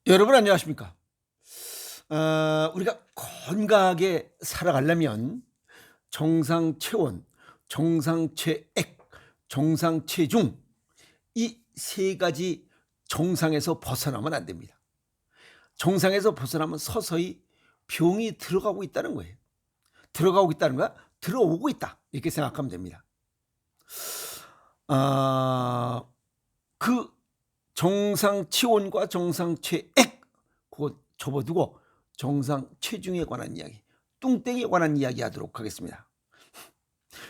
여러분 안녕하십니까? 우리가 건강하게 살아가려면 정상체온, 정상체액, 정상체중 이 세 가지 정상에서 벗어나면 안 됩니다. 정상에서 벗어나면 서서히 병이 들어가고 있다는 거예요. 들어가고 있다는 거야? 들어오고 있다. 이렇게 생각하면 됩니다. 아, 그 정상체온과 정상체액 그거 접어두고 정상체중에 관한 이야기, 뚱땡이에 관한 이야기 하도록 하겠습니다.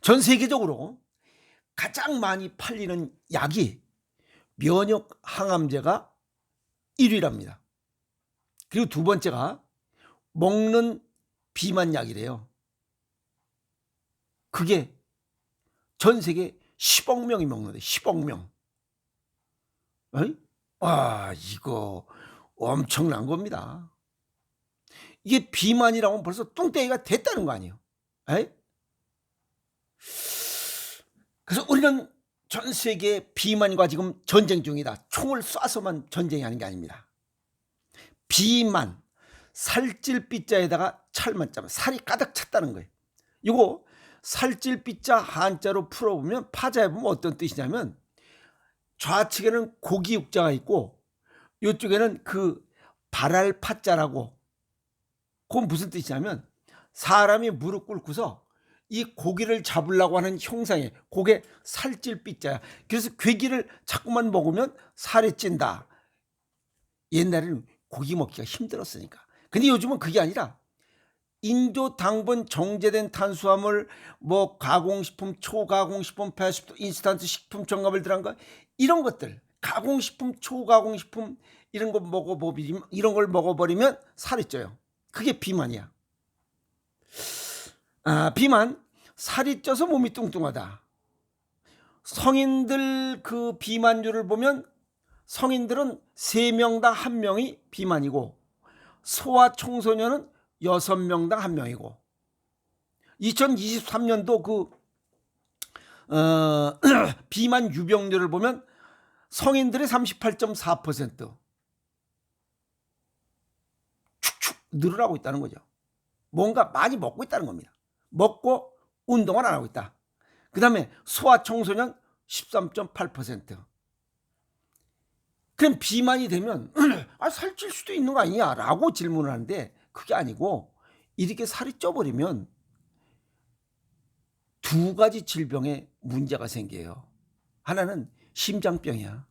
전 세계적으로 가장 많이 팔리는 약이 면역 항암제가 1위랍니다. 그리고 두 번째가 먹는 비만약이래요. 그게 전 세계 10억 명이 먹는데 10억 명. 어이? 와, 이거 엄청난 겁니다. 이게 비만이라고 하면 벌써 뚱땡이가 됐다는 거 아니에요. 에이? 그래서 우리는 전 세계 비만과 지금 전쟁 중이다. 총을 쏴서만 전쟁이 하는 게 아닙니다. 비만, 살찔 삐자에다가 찰만자면 살이 가득 찼다는 거예요. 이거 살찔 삐자 한자로 풀어보면 파자에 보면 어떤 뜻이냐면 좌측에는 고기 육자가 있고 이쪽에는 그 발알 파자라고, 그건 무슨 뜻이냐면 사람이 무릎 꿇고서 이 고기를 잡으려고 하는 형상에 그게 살찔 삐자야. 그래서 괴기를 자꾸만 먹으면 살이 찐다. 옛날에는 고기 먹기가 힘들었으니까. 근데 요즘은 그게 아니라 인조, 당분, 정제된 탄수화물, 뭐 가공식품, 초가공식품, 패스트푸드, 인스턴트 식품 첨가물 들어간 거, 이런 것들, 가공식품, 초가공식품 이런 걸 먹어버리면 살이 쪄요. 그게 비만이야. 비만, 살이 쪄서 몸이 뚱뚱하다. 성인들 그 비만율을 보면 성인들은 3명당 1명이 비만이고 소아 청소년은 6명당 1명이고 2023년도 그 비만 유병률을 보면 성인들의 38.4% 축축 늘어나고 있다는 거죠. 뭔가 많이 먹고 있다는 겁니다. 먹고 운동을 안 하고 있다. 그 다음에 소아 청소년 13.8%. 그럼 비만이 되면 살찔 수도 있는 거 아니냐 라고 질문을 하는데 그게 아니고 이렇게 살이 쪄버리면 두 가지 질병에 문제가 생겨요. 하나는 심장병이야.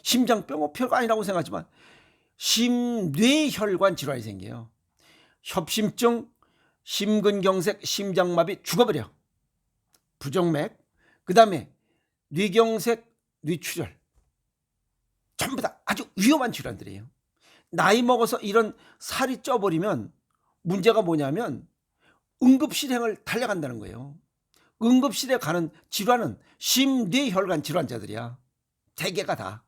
심장병은 별거 아니라고 생각하지만 심뇌혈관 질환이 생겨요. 협심증, 심근경색, 심장마비 죽어버려. 부정맥, 그 다음에 뇌경색, 뇌출혈. 전부 다 아주 위험한 질환들이에요. 나이 먹어서 이런 살이 쪄버리면 문제가 뭐냐면 응급실행을 달려간다는 거예요. 응급실에 가는 질환은 심뇌혈관 질환자들이야. 대개가 다.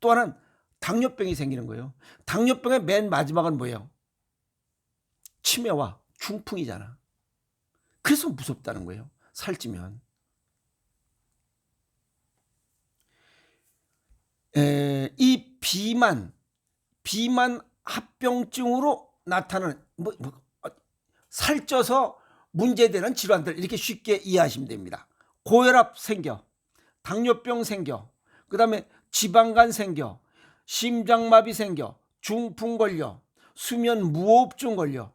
또 하나는 당뇨병이 생기는 거예요. 당뇨병의 맨 마지막은 뭐예요? 치매와 중풍이잖아. 그래서 무섭다는 거예요. 살찌면. 이 비만 합병증으로 나타나는 살쪄서 문제되는 질환들 이렇게 쉽게 이해하시면 됩니다. 고혈압 생겨, 당뇨병 생겨, 그 다음에 지방간 생겨, 심장마비 생겨, 중풍 걸려, 수면 무호흡증 걸려,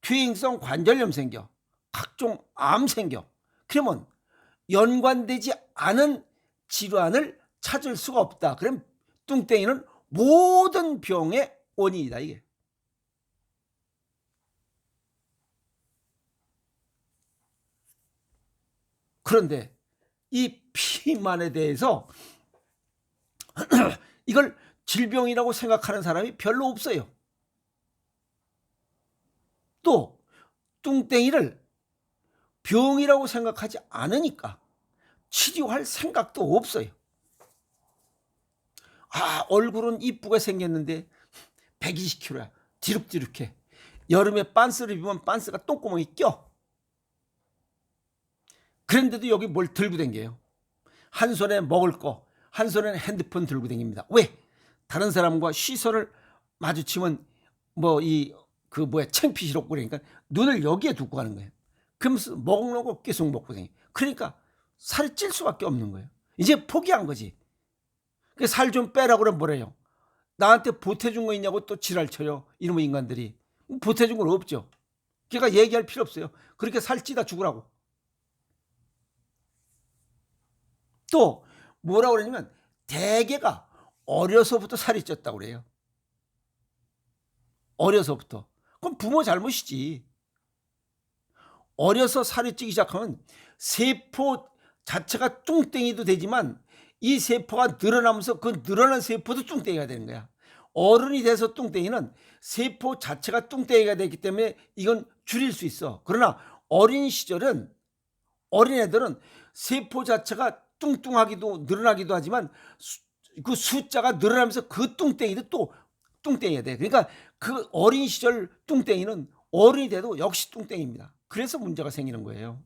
퇴행성 관절염 생겨, 각종 암 생겨. 그러면 연관되지 않은 질환을 찾을 수가 없다. 그럼 뚱땡이는 모든 병의 원인이다 이게. 그런데 이 비만에 대해서 이걸 질병이라고 생각하는 사람이 별로 없어요. 또 뚱땡이를 병이라고 생각하지 않으니까 치료할 생각도 없어요. 얼굴은 이쁘게 생겼는데 120kg야. 디룩디룩해. 여름에 빤스를 입으면 빤스가 똥구멍이 껴. 그런데도 여기 뭘 들고 댕겨요. 한 손에 먹을 거, 한 손에는 핸드폰 들고 다닙니다. 왜? 다른 사람과 시선을 마주치면 창피스럽고 그러니까 눈을 여기에 두고 가는 거예요. 그러면서 먹는 거 계속 먹고 다니. 그러니까 살이 찔 수밖에 없는 거예요. 이제 포기한 거지. 살 좀 빼라고 그러면 뭐래요? 나한테 보태준 거 있냐고 또 지랄 쳐요. 이놈의 인간들이. 보태준 건 없죠. 그러니까 얘기할 필요 없어요. 그렇게 살찌다 죽으라고. 또 뭐라고 그러냐면 대개가 어려서부터 살이 쪘다고 그래요. 어려서부터. 그럼 부모 잘못이지. 어려서 살이 찌기 시작하면 세포 자체가 뚱땡이도 되지만 이 세포가 늘어나면서 그 늘어난 세포도 뚱땡이가 되는 거야. 어른이 돼서 뚱땡이는 세포 자체가 뚱땡이가 되기 때문에 이건 줄일 수 있어. 그러나 어린 시절은 어린애들은 세포 자체가 뚱뚱하기도 늘어나기도 하지만 그 숫자가 늘어나면서 그 뚱땡이도 또 뚱땡이가 돼. 그러니까 그 어린 시절 뚱땡이는 어른이 돼도 역시 뚱땡이입니다. 그래서 문제가 생기는 거예요.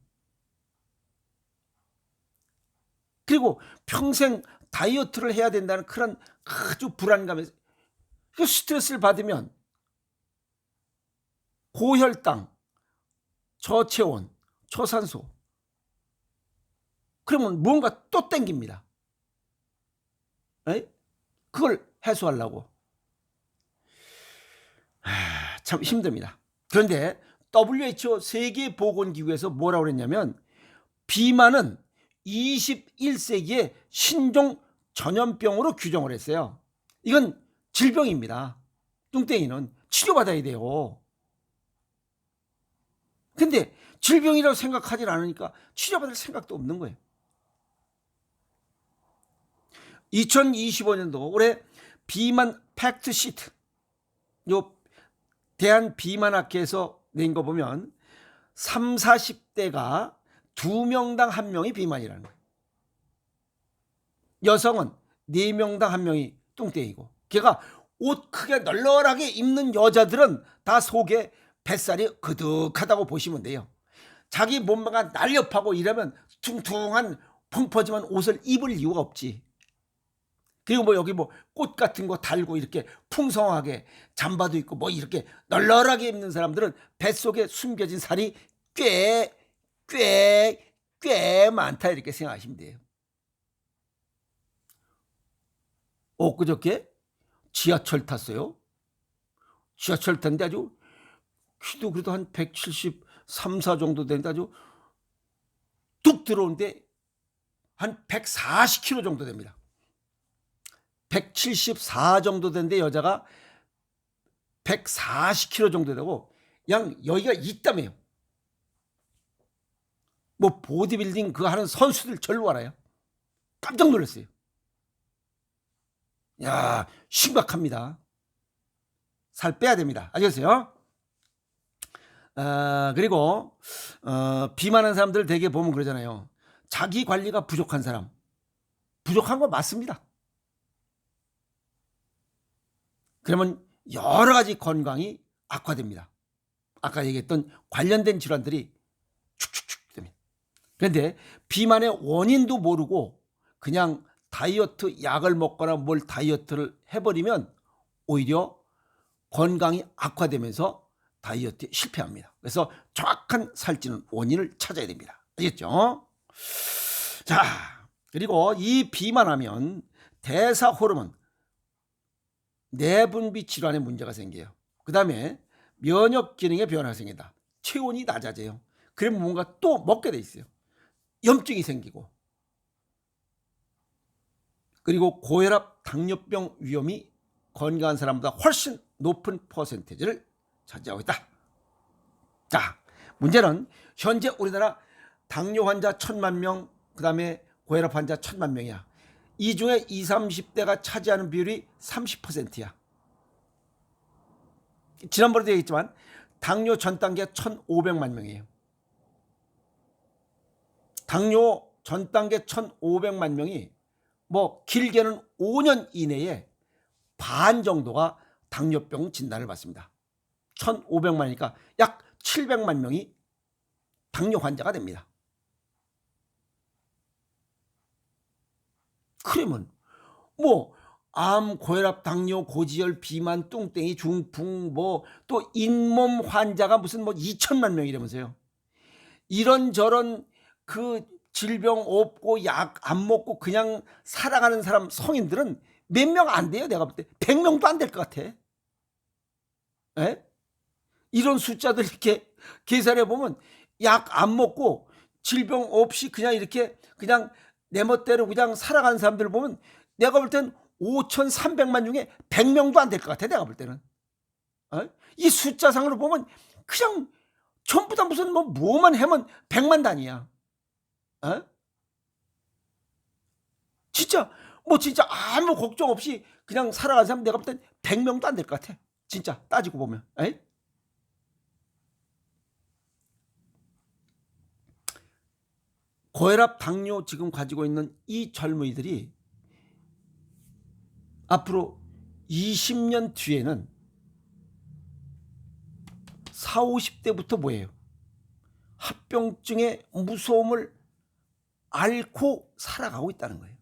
그리고 평생 다이어트를 해야 된다는 그런 아주 불안감에서 그 스트레스를 받으면 고혈당, 저체온, 저산소 그러면 뭔가 또 땡깁니다. 그걸 해소하려고. 참 힘듭니다. 그런데 WHO 세계보건기구에서 뭐라고 그랬냐면 비만은 21세기의 신종 전염병으로 규정을 했어요. 이건 질병입니다. 뚱땡이는 치료받아야 돼요. 근데 질병이라고 생각하지 않으니까 치료받을 생각도 없는 거예요. 2025년도 올해 비만 팩트 시트, 요 대한비만학회에서 낸 거 보면 30, 40대가 2명당 1명이 비만이라는 거예요. 여성은 4명당 1명이 뚱땡이고, 걔가 옷 크게 널널하게 입는 여자들은 다 속에 뱃살이 그득하다고 보시면 돼요. 자기 몸매가 날렵하고 이러면 퉁퉁한 펑퍼짐한 옷을 입을 이유가 없지. 그리고 여기 꽃 같은 거 달고 이렇게 풍성하게 잠바도 있고 이렇게 널널하게 입는 사람들은 뱃속에 숨겨진 살이 꽤 많다 이렇게 생각하시면 돼요. 엊그저께 지하철 탔어요. 지하철 탔는데 아주 키도 그래도 한 173, 4 정도 되는데 아주 뚝 들어오는데 한 140kg 정도 됩니다. 174 정도 되는데 여자가 140kg 정도 되고 여기가 있다며요. 보디빌딩 그거 하는 선수들 절로 알아요. 깜짝 놀랐어요. 야, 심각합니다. 살 빼야 됩니다. 아시겠어요? 그리고 비만한 사람들 되게 보면 그러잖아요. 자기 관리가 부족한 사람. 부족한 거 맞습니다. 그러면 여러 가지 건강이 악화됩니다. 아까 얘기했던 관련된 질환들이 축축축 됩니다. 그런데 비만의 원인도 모르고 그냥 다이어트 약을 먹거나 뭘 다이어트를 해버리면 오히려 건강이 악화되면서 다이어트에 실패합니다. 그래서 정확한 살찌는 원인을 찾아야 됩니다. 아시겠죠? 자, 그리고 이 비만하면 대사 호르몬, 내분비 질환에 문제가 생겨요. 그 다음에 면역 기능에 변화가 생긴다. 체온이 낮아져요. 그러면 뭔가 또 먹게 돼 있어요. 염증이 생기고, 그리고 고혈압, 당뇨병 위험이 건강한 사람보다 훨씬 높은 퍼센테이지를 차지하고 있다. 자, 문제는 현재 우리나라 당뇨 환자 1000만 명, 그 다음에 고혈압 환자 1000만 명이야. 이 중에 20, 30대가 차지하는 비율이 30%야. 지난번에도 얘기했지만 당뇨 전 단계 1500만 명이에요. 당뇨 전 단계 1500만 명이 길게는 5년 이내에 반 정도가 당뇨병 진단을 받습니다. 1500만이니까 약 700만 명이 당뇨 환자가 됩니다. 그러면 암, 고혈압, 당뇨, 고지혈, 비만, 뚱땡이, 중풍, 뭐 또 잇몸 환자가 무슨 뭐 2천만 명이라면서요. 이런저런 그 질병 없고 약 안 먹고 그냥 살아가는 사람 성인들은 몇 명 안 돼요. 내가 볼 때 100명도 안 될 것 같아. 예? 이런 숫자들 이렇게 계산해 보면 약 안 먹고 질병 없이 그냥 이렇게 그냥 내 멋대로 그냥 살아가는 사람들 보면 내가 볼 땐 5,300만 중에 100명도 안 될 것 같아. 내가 볼 때는. 어? 이 숫자상으로 보면 그냥 전부 다 무슨 뭐만 하면 100만 단위야. 어? 진짜 진짜 아무 걱정 없이 그냥 살아가는 사람 내가 볼 땐 100명도 안 될 것 같아. 진짜 따지고 보면. 에? 고혈압, 당뇨 지금 가지고 있는 이 젊은이들이 앞으로 20년 뒤에는 40, 50대부터 뭐예요? 합병증의 무서움을 앓고 살아가고 있다는 거예요.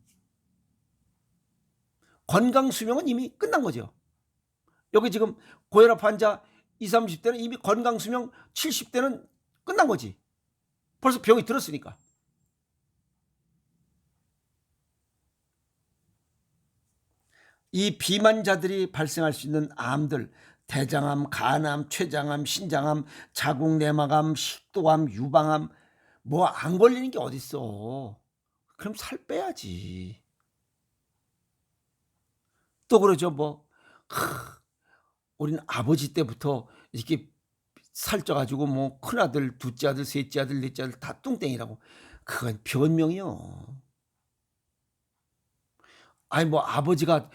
건강 수명은 이미 끝난 거죠. 여기 지금 고혈압 환자 20, 30대는 이미 건강 수명 70대는 끝난 거지. 벌써 병이 들었으니까. 이 비만자들이 발생할 수 있는 암들, 대장암, 간암, 췌장암, 신장암, 자궁내막암, 식도암, 유방암 뭐 안 걸리는 게 어딨어. 그럼 살 빼야지. 또 그러죠. 우리는 아버지 때부터 이렇게 살쪄가지고 뭐 큰아들, 둘째 아들, 셋째 아들, 넷째 아들 다 뚱땡이라고. 그건 변명이요. 아니 아버지가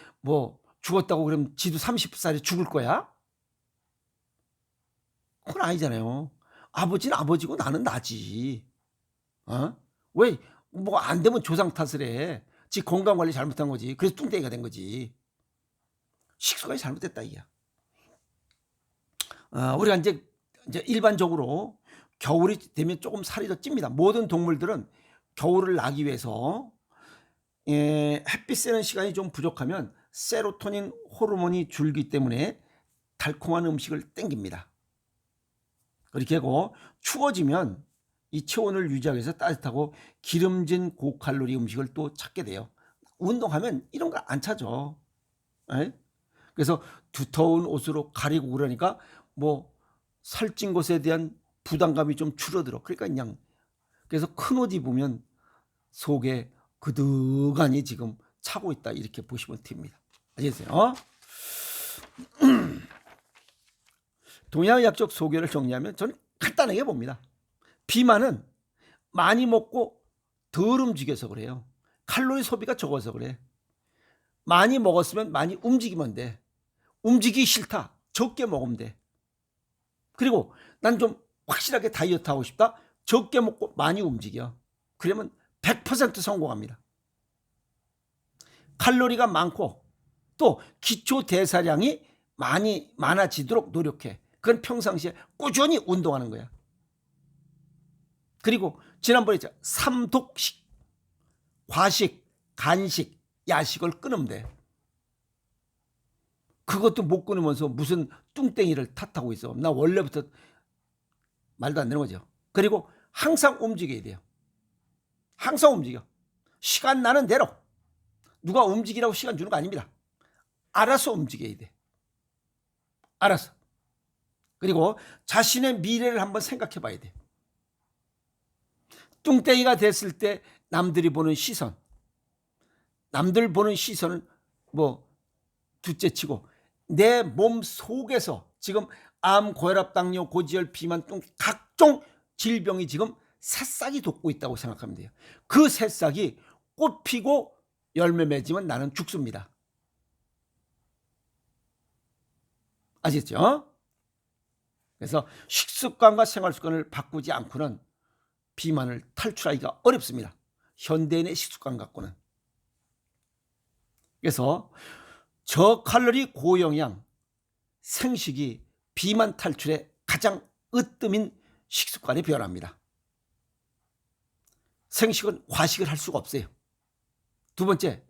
죽었다고 그러면 지도 30살에 죽을 거야? 그건 아니잖아요. 아버지는 아버지고 나는 나지. 어? 왜 안 되면 조상 탓을 해. 지 건강 관리 잘못한 거지. 그래서 뚱땡이가 된 거지. 식습관이 잘못됐다 이야. 우리가 이제 일반적으로 겨울이 되면 조금 살이 더 찝니다. 모든 동물들은 겨울을 나기 위해서 햇빛 쐬는 시간이 좀 부족하면 세로토닌 호르몬이 줄기 때문에 달콤한 음식을 땡깁니다. 그렇게 하고 추워지면 이 체온을 유지하기 위해서 따뜻하고 기름진 고칼로리 음식을 또 찾게 돼요. 운동하면 이런 걸 안 찾아. 에? 그래서 두터운 옷으로 가리고 그러니까 살찐 것에 대한 부담감이 좀 줄어들어. 그러니까 그냥 그래서 큰 옷 입으면 속에 그득하니 지금 차고 있다 이렇게 보시면 됩니다. 아시겠어요? 동양의학적 소견을 정리하면 저는 간단하게 봅니다. 비만은 많이 먹고 덜 움직여서 그래요. 칼로리 소비가 적어서 그래. 많이 먹었으면 많이 움직이면 돼. 움직이기 싫다. 적게 먹으면 돼. 그리고 난 좀 확실하게 다이어트 하고 싶다. 적게 먹고 많이 움직여. 그러면 100% 성공합니다. 칼로리가 많고 또 기초 대사량이 많아지도록 노력해. 그건 평상시에 꾸준히 운동하는 거야. 그리고 지난번에 했죠. 삼독식, 과식, 간식, 야식을 끊으면 돼. 그것도 못 끊으면서 무슨 뚱땡이를 탓하고 있어. 나 원래부터 말도 안 되는 거죠. 그리고 항상 움직여야 돼요. 항상 움직여. 시간 나는 대로. 누가 움직이라고 시간 주는 거 아닙니다. 알아서 움직여야 돼. 알아서. 그리고 자신의 미래를 한번 생각해 봐야 돼. 뚱땡이가 됐을 때 남들이 보는 시선. 남들 보는 시선을 둘째치고 내 몸 속에서 지금 암, 고혈압, 당뇨, 고지혈, 비만, 각종 질병이 지금 새싹이 돋고 있다고 생각하면 돼요. 그 새싹이 꽃 피고 열매 맺으면 나는 죽습니다. 아시겠죠? 그래서 식습관과 생활습관을 바꾸지 않고는 비만을 탈출하기가 어렵습니다. 현대인의 식습관 갖고는. 그래서 저칼로리 고영양 생식이 비만 탈출에 가장 으뜸인 식습관의 변화입니다. 생식은 과식을 할 수가 없어요. 두 번째,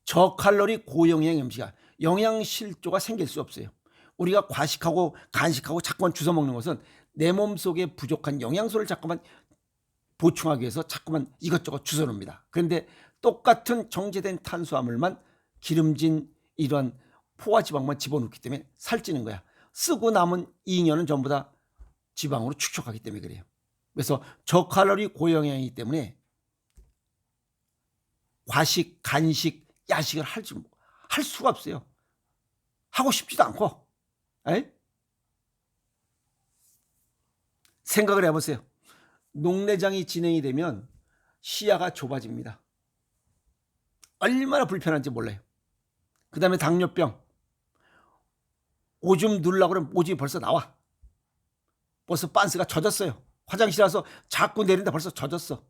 저칼로리 고영양 음식이 영양실조가 생길 수 없어요. 우리가 과식하고 간식하고 자꾸만 주워 먹는 것은 내 몸속에 부족한 영양소를 자꾸만 보충하기 위해서 자꾸만 이것저것 주워 놓습니다. 그런데 똑같은 정제된 탄수화물만 기름진 이런 포화지방만 집어넣기 때문에 살찌는 거야. 쓰고 남은 잉여는 전부 다 지방으로 축적하기 때문에 그래요. 그래서 저칼로리 고영양이기 때문에 과식, 간식, 야식을 할 수가 없어요. 하고 싶지도 않고. 에이? 생각을 해보세요. 녹내장이 진행이 되면 시야가 좁아집니다. 얼마나 불편한지 몰라요. 그 다음에 당뇨병. 오줌 누르려고 그러면 오줌이 벌써 나와. 벌써 빤스가 젖었어요. 화장실 와서 자꾸 내린다 벌써 젖었어.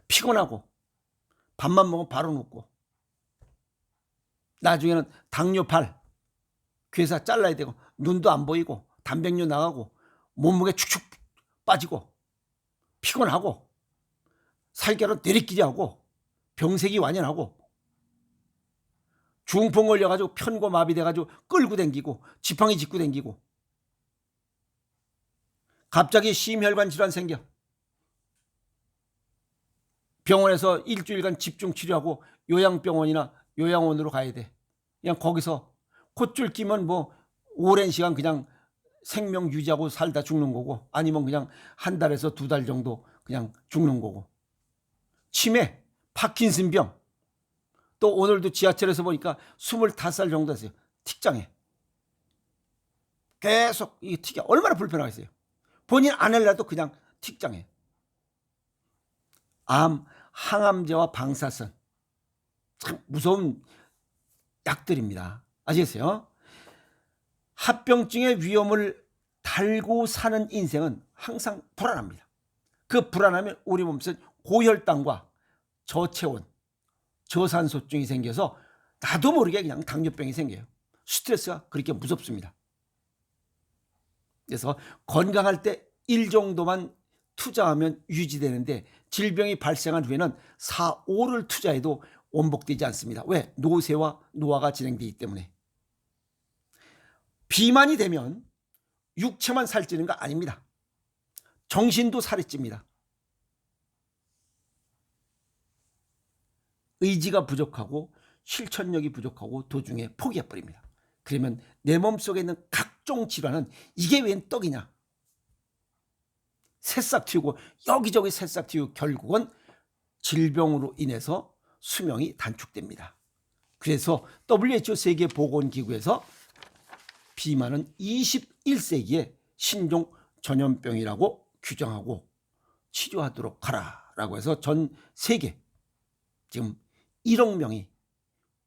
피곤하고 밥만 먹으면 바로 눕고 나중에는 당뇨발 괴사 잘라야 되고 눈도 안 보이고 단백뇨 나가고 몸무게 축축 빠지고 피곤하고 살결은 내리끼리 하고 병색이 완연하고 중풍 걸려가지고 편고마비 돼가지고 끌고 댕기고 지팡이 짚고 댕기고 갑자기 심혈관 질환 생겨 병원에서 일주일간 집중 치료하고 요양병원이나 요양원으로 가야 돼. 그냥 거기서 콧줄 끼면 뭐 오랜 시간 그냥 생명 유지하고 살다 죽는 거고 아니면 그냥 한 달에서 두 달 정도 그냥 죽는 거고 치매, 파킨슨병 또 오늘도 지하철에서 보니까 25살 정도 됐어요. 틱장애 계속 이 틱이 얼마나 불편하겠어요. 본인 안 할래도 그냥 틱장애 암, 항암제와 방사선 참 무서운 약들입니다. 아시겠어요? 합병증의 위험을 달고 사는 인생은 항상 불안합니다. 그 불안하면 우리 몸속에 고혈당과 저체온, 저산소증이 생겨서 나도 모르게 그냥 당뇨병이 생겨요. 스트레스가 그렇게 무섭습니다. 그래서 건강할 때 일 정도만 투자하면 유지되는데 질병이 발생한 후에는 4, 5를 투자해도 원복되지 않습니다. 왜? 노쇠와 노화가 진행되기 때문에. 비만이 되면 육체만 살찌는 거 아닙니다. 정신도 살이 찝니다. 의지가 부족하고 실천력이 부족하고 도중에 포기해버립니다. 그러면 내 몸속에 있는 각종 질환은 이게 웬 떡이냐. 새싹 튀우고 여기저기 새싹 튀우고 결국은 질병으로 인해서 수명이 단축됩니다. 그래서 WHO 세계보건기구에서 비만은 21세기의 신종 전염병이라고 규정하고 치료하도록 하라라고 해서 전 세계 지금 1억 명이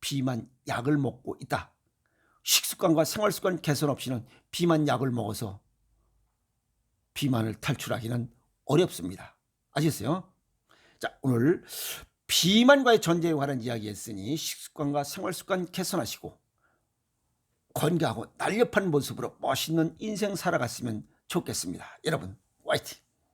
비만 약을 먹고 있다. 식습관과 생활습관 개선 없이는 비만 약을 먹어서 비만을 탈출하기는 어렵습니다. 아시겠어요? 자, 오늘 비만과의 전쟁에 관한 이야기 했으니 식습관과 생활습관 개선하시고 건강하고 날렵한 모습으로 멋있는 인생 살아갔으면 좋겠습니다. 여러분 화이팅!